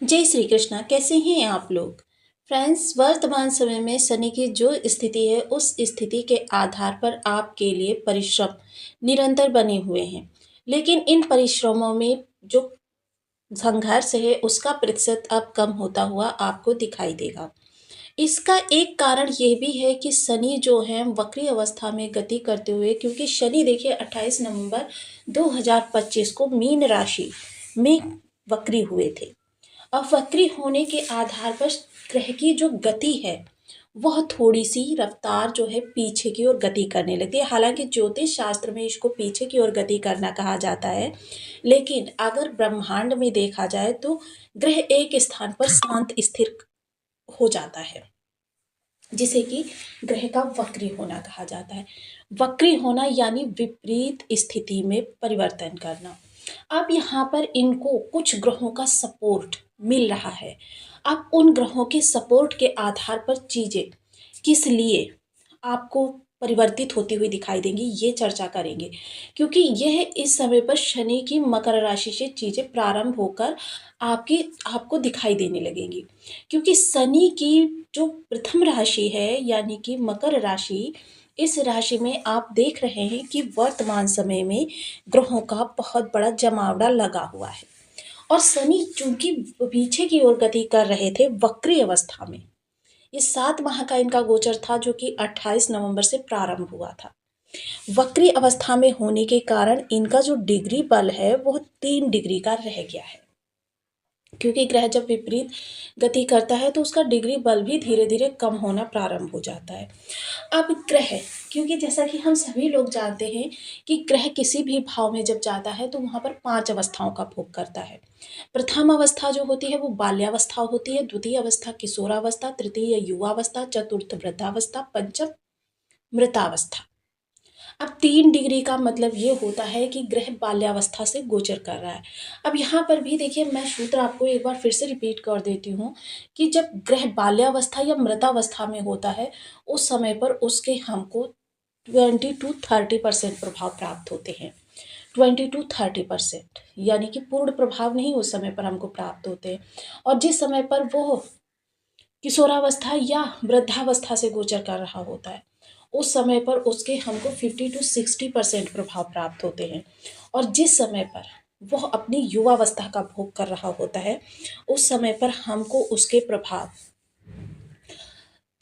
जय श्री कृष्णा। कैसे हैं आप लोग? फ्रेंड्स, वर्तमान समय में शनि की जो स्थिति है उस स्थिति के आधार पर आपके लिए परिश्रम निरंतर बने हुए हैं। लेकिन इन परिश्रमों में जो संघर्ष है उसका प्रतिशत अब कम होता हुआ आपको दिखाई देगा। इसका एक कारण ये भी है कि शनि जो है वक्री अवस्था में गति करते हुए, क्योंकि शनि देखिए 28 नवंबर 2025 को मीन राशि में वक्री हुए थे। अब वक्री होने के आधार पर ग्रह की जो गति है वह थोड़ी सी रफ्तार जो है पीछे की ओर गति करने लगती है। हालांकि ज्योतिष शास्त्र में इसको पीछे की ओर गति करना कहा जाता है, लेकिन अगर ब्रह्मांड में देखा जाए तो ग्रह एक स्थान पर शांत स्थिर हो जाता है, जिसे कि ग्रह का वक्री होना कहा जाता है। वक्री होना यानी विपरीत स्थिति में परिवर्तन करना। अब यहाँ पर इनको कुछ ग्रहों का सपोर्ट मिल रहा है। अब उन ग्रहों के सपोर्ट के आधार पर चीजें किस लिए आपको परिवर्तित होती हुई दिखाई देंगी, ये चर्चा करेंगे। क्योंकि यह इस समय पर शनि की मकर राशि से चीजें प्रारंभ होकर आपकी आपको दिखाई देने लगेंगी। क्योंकि शनि की जो प्रथम राशि है यानी कि मकर राशि, इस राशि में आप देख रहे हैं कि वर्तमान समय में ग्रहों का बहुत बड़ा जमावड़ा लगा हुआ है। और शनि चूंकि पीछे की ओर गति कर रहे थे वक्री अवस्था में, ये 7 माह का इनका गोचर था जो कि 28 नवंबर से प्रारंभ हुआ था। वक्री अवस्था में होने के कारण इनका जो डिग्री बल है वह 3 डिग्री का रह गया है। क्योंकि ग्रह जब विपरीत गति करता है तो उसका डिग्री बल भी धीरे धीरे कम होना प्रारंभ हो जाता है। अब ग्रह, क्योंकि जैसा कि हम सभी लोग जानते हैं कि ग्रह किसी भी भाव में जब जाता है तो वहाँ पर 5 अवस्थाओं का भोग करता है। प्रथम अवस्था जो होती है वो बाल्यावस्था होती है, द्वितीय अवस्था किशोरावस्था, तृतीय युवावस्था, चतुर्थ वृद्धावस्था, पंचम मृतावस्था। अब 3 डिग्री का मतलब ये होता है कि ग्रह बाल्यावस्था से गोचर कर रहा है। अब यहाँ पर भी देखिए, मैं सूत्र आपको एक बार फिर से रिपीट कर देती हूँ कि जब ग्रह बाल्यावस्था या मृतावस्था में होता है उस समय पर उसके हमको 20 to 30% प्रभाव प्राप्त होते हैं। 20 to 30%, यानी कि पूर्ण प्रभाव नहीं उस समय पर हमको प्राप्त होते हैं। और जिस समय पर वो किशोरावस्था या वृद्धावस्था से गोचर कर रहा होता है उस समय पर उसके हमको 50 to 60% प्रभाव प्राप्त होते हैं। और जिस समय पर वह अपनी युवावस्था का भोग कर रहा होता है उस समय पर हमको उसके प्रभाव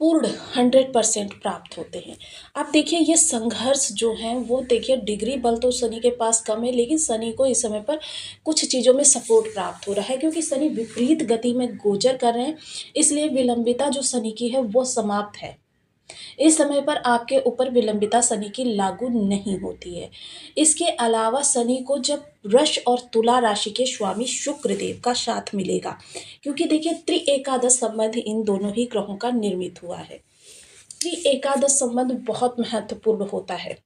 पूर्ण 100% प्राप्त होते हैं। अब देखिए, ये संघर्ष जो है वो देखिए, डिग्री बल तो शनि के पास कम है, लेकिन शनि को इस समय पर कुछ चीज़ों में सपोर्ट प्राप्त हो रहा है क्योंकि शनि विपरीत गति में गोचर कर रहे हैं। इसलिए विलंबिता जो शनि की है वो समाप्त है। इस समय पर आपके ऊपर विलंबिता शनि की लागू नहीं होती है। इसके अलावा शनि को जब वृष और तुला राशि के स्वामी शुक्र देव का साथ मिलेगा, क्योंकि देखिए त्रिएकादश संबंध इन दोनों ही ग्रहों का निर्मित हुआ है। त्रिएकादश संबंध बहुत महत्वपूर्ण होता है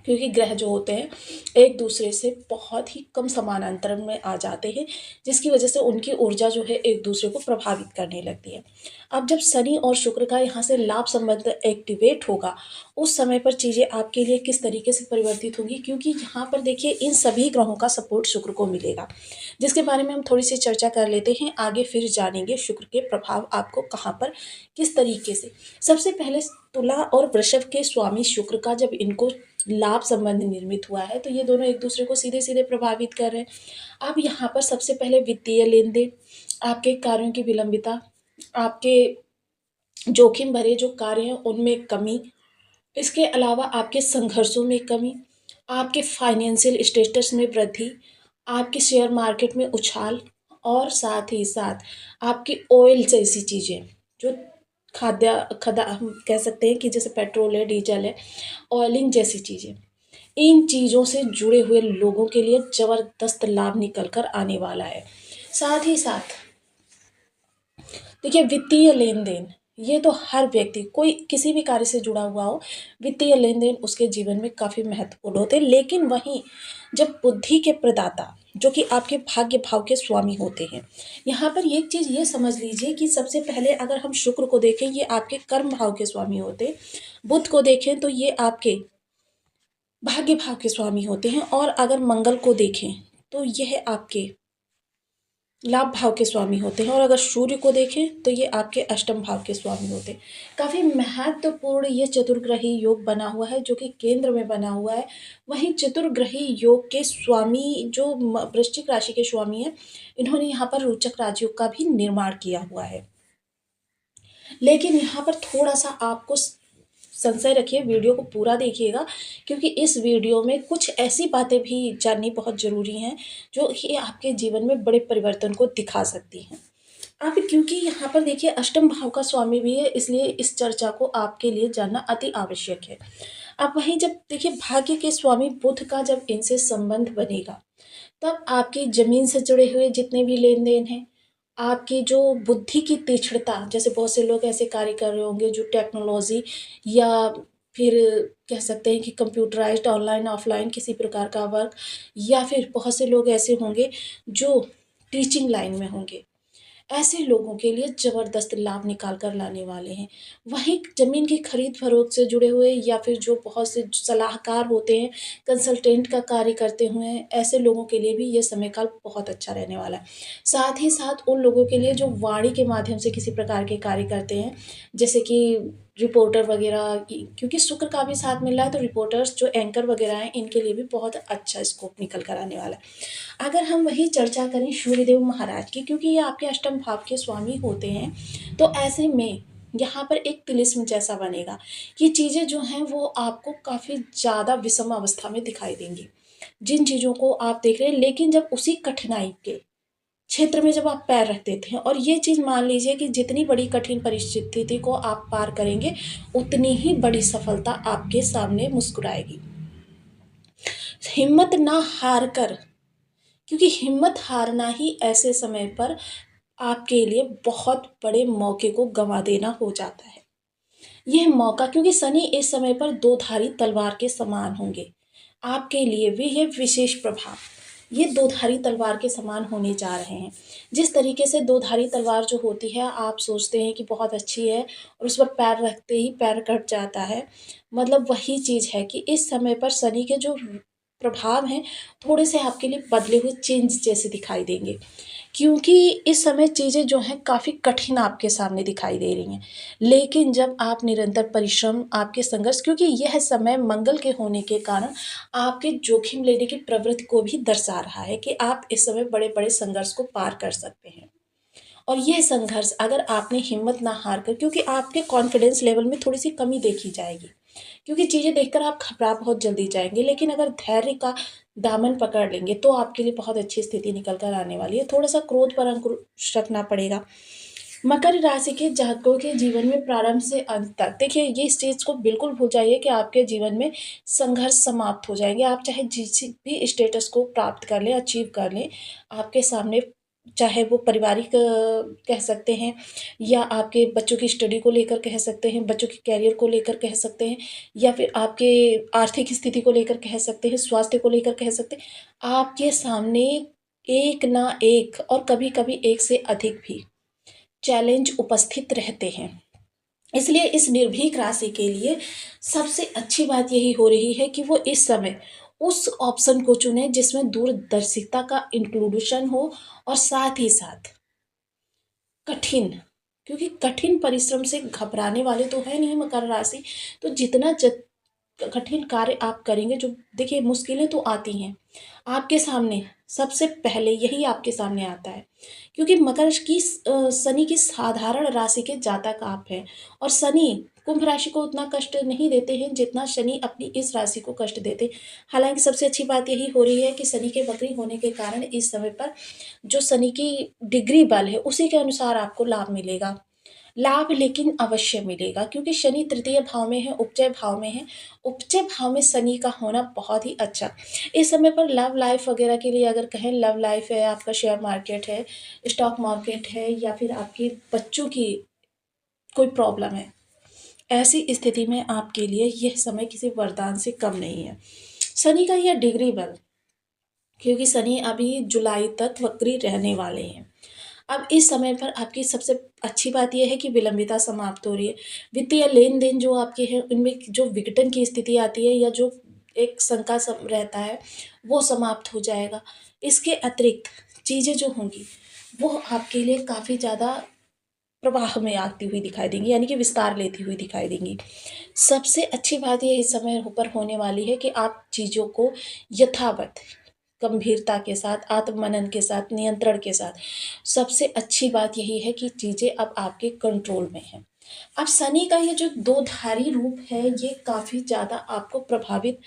क्योंकि ग्रह जो होते हैं एक दूसरे से बहुत ही कम समानांतर में आ जाते हैं, जिसकी वजह से उनकी ऊर्जा जो है एक दूसरे को प्रभावित करने लगती है। अब जब शनि और शुक्र का यहाँ से लाभ संबंध एक्टिवेट होगा उस समय पर चीज़ें आपके लिए किस तरीके से परिवर्तित होंगी, क्योंकि यहाँ पर देखिए इन सभी ग्रहों का सपोर्ट शुक्र को मिलेगा, जिसके बारे में हम थोड़ी सी चर्चा कर लेते हैं। आगे फिर जानेंगे शुक्र के प्रभाव आपको कहाँ पर किस तरीके से। सबसे पहले तुला और वृषभ के स्वामी शुक्र का जब इनको लाभ संबंध निर्मित हुआ है तो ये दोनों एक दूसरे को सीधे सीधे प्रभावित कर रहे हैं। अब यहाँ पर सबसे पहले वित्तीय लेन देन, आपके कार्यों की विलंबिता, आपके जोखिम भरे जो कार्य हैं उनमें कमी, इसके अलावा आपके संघर्षों में कमी, आपके फाइनेंशियल स्टेटस में वृद्धि, आपके शेयर मार्केट में उछाल, और साथ ही साथ आपकी ऑयल जैसी चीज़ें जो खाद्य खदा हम कह सकते हैं कि जैसे पेट्रोल है, डीजल है, ऑयलिंग जैसी चीज़ें, इन चीज़ों से जुड़े हुए लोगों के लिए ज़बरदस्त लाभ निकल कर आने वाला है। साथ ही साथ देखिए, वित्तीय लेन देन, ये तो हर व्यक्ति कोई किसी भी कार्य से जुड़ा हुआ हो, वित्तीय लेन देन उसके जीवन में काफ़ी महत्वपूर्ण होते हैं। लेकिन वहीं जब बुद्धि के प्रदाता जो कि आपके भाग्य भाव के स्वामी होते हैं, यहाँ पर एक चीज़ ये समझ लीजिए कि सबसे पहले अगर हम शुक्र को देखें ये आपके कर्म भाव के स्वामी होते हैं, बुध को देखें तो ये आपके भाग्य भाव के स्वामी होते हैं, और अगर मंगल को देखें तो यह आपके लाभ भाव के स्वामी होते हैं, और अगर सूर्य को देखें तो ये आपके अष्टम भाव के स्वामी होते हैं। काफ़ी महत्वपूर्ण ये चतुर्ग्रही योग बना हुआ है, जो कि केंद्र में बना हुआ है। वहीं चतुर्ग्रही योग के स्वामी जो वृश्चिक राशि के स्वामी हैं, इन्होंने यहाँ पर रोचक राजयोग का भी निर्माण किया हुआ है। लेकिन यहाँ पर थोड़ा सा आपको संशय रखिए, वीडियो को पूरा देखिएगा, क्योंकि इस वीडियो में कुछ ऐसी बातें भी जाननी बहुत ज़रूरी हैं जो कि आपके जीवन में बड़े परिवर्तन को दिखा सकती हैं। आप क्योंकि यहाँ पर देखिए अष्टम भाव का स्वामी भी है, इसलिए इस चर्चा को आपके लिए जानना अति आवश्यक है। अब वहीं जब देखिए भाग्य के स्वामी बुध का जब इनसे संबंध बनेगा, तब आपकी ज़मीन से जुड़े हुए जितने भी लेन-देन हैं, आपकी जो बुद्धि की तीक्ष्णता, जैसे बहुत से लोग ऐसे कार्य कर रहे होंगे जो टेक्नोलॉज़ी या फिर कह सकते हैं कि कंप्यूटराइज़्ड ऑनलाइन, ऑफ़लाइन किसी प्रकार का वर्क, या फिर बहुत से लोग ऐसे होंगे जो टीचिंग लाइन में होंगे। ऐसे लोगों के लिए ज़बरदस्त लाभ निकाल कर लाने वाले हैं। वहीं ज़मीन की खरीद-फ़रोख्त से जुड़े हुए या फिर जो बहुत से सलाहकार होते हैं, कंसल्टेंट का कार्य करते हुए, ऐसे लोगों के लिए भी ये समय काल बहुत अच्छा रहने वाला है। साथ ही साथ उन लोगों के लिए जो वाणी के माध्यम से किसी प्रकार के कार्य करते हैं, जैसे कि रिपोर्टर वगैरह की, क्योंकि शुक्र का भी साथ मिल रहा है, तो रिपोर्टर्स जो एंकर वगैरह हैं, इनके लिए भी बहुत अच्छा स्कोप निकल कर आने वाला है। अगर हम वही चर्चा करें सूर्यदेव महाराज की, क्योंकि ये आपके अष्टम भाव के स्वामी होते हैं, तो ऐसे में यहाँ पर एक तिलिस्म जैसा बनेगा कि चीज़ें जो हैं वो आपको काफ़ी ज़्यादा विषम अवस्था में दिखाई देंगी। जिन चीज़ों को आप देख रहे हैं, लेकिन जब उसी कठिनाई के क्षेत्र में जब आप पैर रख देते हैं, और ये चीज़ मान लीजिए कि जितनी बड़ी कठिन परिस्थिति को आप पार करेंगे, उतनी ही बड़ी सफलता आपके सामने मुस्कुराएगी। हिम्मत ना हार कर, क्योंकि हिम्मत हारना ही ऐसे समय पर आपके लिए बहुत बड़े मौके को गंवा देना हो जाता है। यह मौका, क्योंकि शनि इस समय पर दो धारी तलवार के समान होंगे, आपके लिए भी ये विशेष प्रभाव, ये दो धारी तलवार के समान होने जा रहे हैं। जिस तरीके से दो धारी तलवार जो होती है, आप सोचते हैं कि बहुत अच्छी है, और उस पर पैर रखते ही पैर कट जाता है, मतलब वही चीज़ है कि इस समय पर शनि के जो प्रभाव हैं, थोड़े से आपके लिए बदले हुए चेंज जैसे दिखाई देंगे, क्योंकि इस समय चीज़ें जो हैं काफ़ी कठिन आपके सामने दिखाई दे रही हैं। लेकिन जब आप निरंतर परिश्रम, आपके संघर्ष, क्योंकि यह समय मंगल के होने के कारण आपके जोखिम लेने की प्रवृत्ति को भी दर्शा रहा है कि आप इस समय बड़े-बड़े संघर्ष को पार कर सकते हैं। और यह संघर्ष अगर आपने हिम्मत ना हार कर, क्योंकि आपके कॉन्फिडेंस लेवल में थोड़ी-सी कमी देखी जाएगी, क्योंकि चीज़ें देखकर आप घबरा बहुत जल्दी जाएँगे, लेकिन अगर धैर्य का दामन पकड़ लेंगे, तो आपके लिए बहुत अच्छी स्थिति निकल कर आने वाली है। थोड़ा-सा क्रोध पर अंकुश रखना पड़ेगा। मकर राशि के जातकों के जीवन में प्रारंभ से अंत तक, देखिए ये इस चीज़ को बिल्कुल भूल जाइए कि आपके जीवन में संघर्ष समाप्त हो जाएँगे। आप चाहे जिस भी स्टेटस को प्राप्त कर लें, अचीव कर लें, आपके सामने चाहे वो पारिवारिक कह सकते हैं, या आपके बच्चों की स्टडी को लेकर कह सकते हैं, बच्चों के करियर को लेकर कह सकते हैं, या फिर आपके आर्थिक स्थिति को लेकर कह सकते हैं, स्वास्थ्य को लेकर कह सकते हैं। आपके सामने एक ना एक, और कभी-कभी एक से अधिक भी चैलेंज उपस्थित रहते हैं। इसलिए इस निर्भीक राशि के लिए सबसे अच्छी बात यही हो रही है कि वो इस समय उस ऑप्शन को चुने जिसमें दूरदर्शिता का इंक्लूडेशन हो, और साथ ही साथ कठिन, क्योंकि कठिन परिश्रम से घबराने वाले तो है नहीं मकर राशि, तो जितना कठिन कार्य आप करेंगे, जो देखिए मुश्किलें तो आती हैं आपके सामने, सबसे पहले यही आपके सामने आता है, क्योंकि मकर की शनि की साधारण राशि के जातक आप हैं, और शनि कुंभ राशि को उतना कष्ट नहीं देते हैं जितना शनि अपनी इस राशि को कष्ट देते हैं। हालांकि सबसे अच्छी बात यही हो रही है कि शनि के वक्री होने के कारण इस समय पर जो शनि की डिग्री बल है, उसी के अनुसार आपको लाभ मिलेगा। लाभ लेकिन अवश्य मिलेगा, क्योंकि शनि तृतीय भाव में है, उपचय भाव में है। उपचय भाव में शनि का होना बहुत ही अच्छा। इस समय पर लव लाइफ वगैरह के लिए अगर कहें, लव लाइफ है, आपका शेयर मार्केट है, स्टॉक मार्केट है, या फिर आपके बच्चों की कोई प्रॉब्लम है, ऐसी स्थिति में आपके लिए यह समय किसी वरदान से कम नहीं है। शनि का यह डिग्री बल, क्योंकि शनि अभी जुलाई तक वक्री रहने वाले हैं। अब इस समय पर आपकी सबसे अच्छी बात ये है कि विलंबिता समाप्त हो रही है। वित्तीय लेन-देन जो आपके हैं, उनमें जो विघटन की स्थिति आती है, या जो एक शंका सम रहता है, वो समाप्त हो जाएगा। इसके अतिरिक्त चीज़ें जो होंगी वो आपके लिए काफ़ी ज़्यादा प्रवाह में आती हुई दिखाई देंगी, यानी कि विस्तार लेती हुई दिखाई देंगी। सबसे अच्छी बात ये इस समय पर होने वाली है कि आप चीज़ों को यथावत गंभीरता के साथ, आत्ममनन के साथ, नियंत्रण के साथ, सबसे अच्छी बात यही है कि चीज़ें अब आपके कंट्रोल में हैं। अब शनि का ये जो दो धारी रूप है, ये काफ़ी ज़्यादा आपको प्रभावित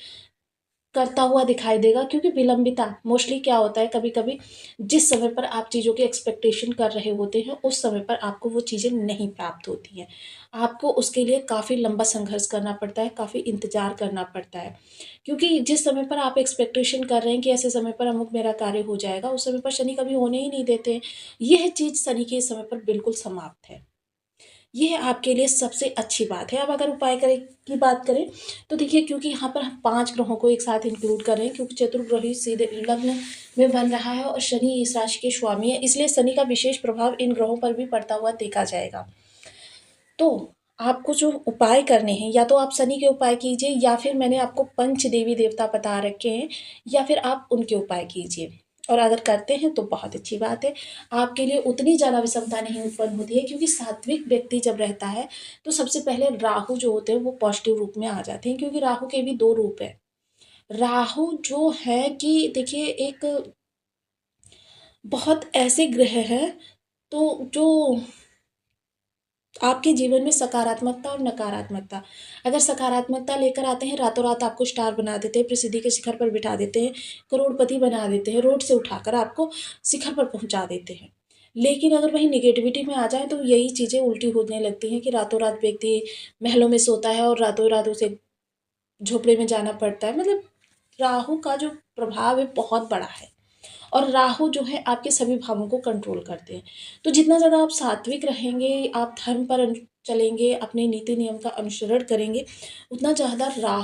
करता हुआ दिखाई देगा, क्योंकि विलंबिता मोस्टली क्या होता है, कभी-कभी जिस समय पर आप चीज़ों की एक्सपेक्टेशन कर रहे होते हैं, उस समय पर आपको वो चीज़ें नहीं प्राप्त होती हैं। आपको उसके लिए काफ़ी लंबा संघर्ष करना पड़ता है, काफ़ी इंतज़ार करना पड़ता है। क्योंकि जिस समय पर आप एक्सपेक्टेशन कर रहे हैं कि ऐसे समय पर अमुक मेरा कार्य हो जाएगा, उस समय पर शनि कभी होने ही नहीं देते हैं। यह चीज़ शनि के इस समय पर बिल्कुल समाप्त है। ये आपके लिए सबसे अच्छी बात है। अब अगर उपाय करें की बात करें, तो देखिए, क्योंकि यहाँ पर हम 5 ग्रहों को एक साथ इंक्लूड कर रहे हैं, क्योंकि चतुर्ग्रही सीधे लग्न में बन रहा है और शनि इस राशि के स्वामी है, इसलिए शनि का विशेष प्रभाव इन ग्रहों पर भी पड़ता हुआ देखा जाएगा। तो आपको जो उपाय करने हैं, या तो आप शनि के उपाय कीजिए, या फिर मैंने आपको पंच देवी देवता बता रखे हैं, या फिर आप उनके उपाय कीजिए। और अगर करते हैं तो बहुत अच्छी बात है, आपके लिए उतनी ज़्यादा विषमता नहीं उत्पन्न होती है, क्योंकि सात्विक व्यक्ति जब रहता है तो सबसे पहले राहु जो होते हैं वो पॉजिटिव रूप में आ जाते हैं, क्योंकि राहु के भी 2 रूप हैं। राहु जो है कि देखिए, एक बहुत ऐसे ग्रह हैं, तो जो आपके जीवन में सकारात्मकता और नकारात्मकता, अगर सकारात्मकता लेकर आते हैं, रातों-रात आपको स्टार बना देते हैं, प्रसिद्धि के शिखर पर बिठा देते हैं, करोड़पति बना देते हैं, रोड से उठाकर आपको शिखर पर पहुँचा देते हैं। लेकिन अगर वहीं नेगेटिविटी में आ जाएँ, तो यही चीज़ें उल्टी होने लगती हैं कि रातों-रात व्यक्ति महलों में सोता है और रातों-रात उसे झोपड़े में जाना पड़ता है। मतलब राहु का जो प्रभाव है बहुत बड़ा है, और राहु जो है आपके सभी भावों को कंट्रोल करते हैं। तो जितना ज़्यादा आप सात्विक रहेंगे, आप धर्म पर चलेंगे, अपने नीति नियम का अनुसरण करेंगे, उतना ज़्यादा राहु